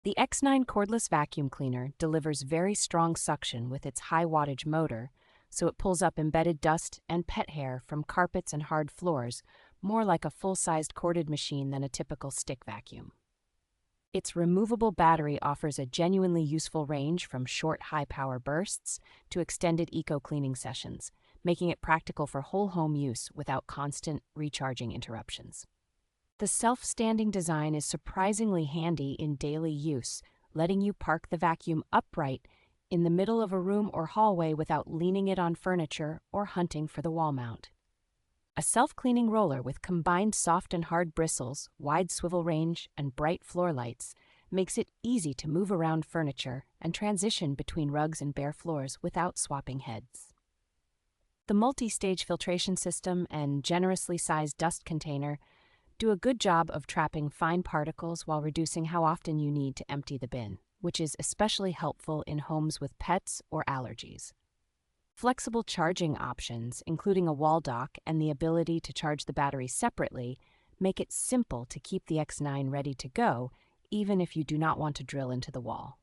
The X9 Cordless Vacuum Cleaner delivers very strong suction with its high wattage motor, so it pulls up embedded dust and pet hair from carpets and hard floors, more like a full-sized corded machine than a typical stick vacuum. Its removable battery offers a genuinely useful range from short high-power bursts to extended eco-cleaning sessions, making it practical for whole home use without constant recharging interruptions. The self-standing design is surprisingly handy in daily use, letting you park the vacuum upright in the middle of a room or hallway without leaning it on furniture or hunting for the wall mount. A self-cleaning roller with combined soft and hard bristles, wide swivel range, and bright floor lights makes it easy to move around furniture and transition between rugs and bare floors without swapping heads. The multi-stage filtration system and generously sized dust container do a good job of trapping fine particles while reducing how often you need to empty the bin, which is especially helpful in homes with pets or allergies. Flexible charging options, including a wall dock and the ability to charge the battery separately, make it simple to keep the X9 ready to go, even if you do not want to drill into the wall.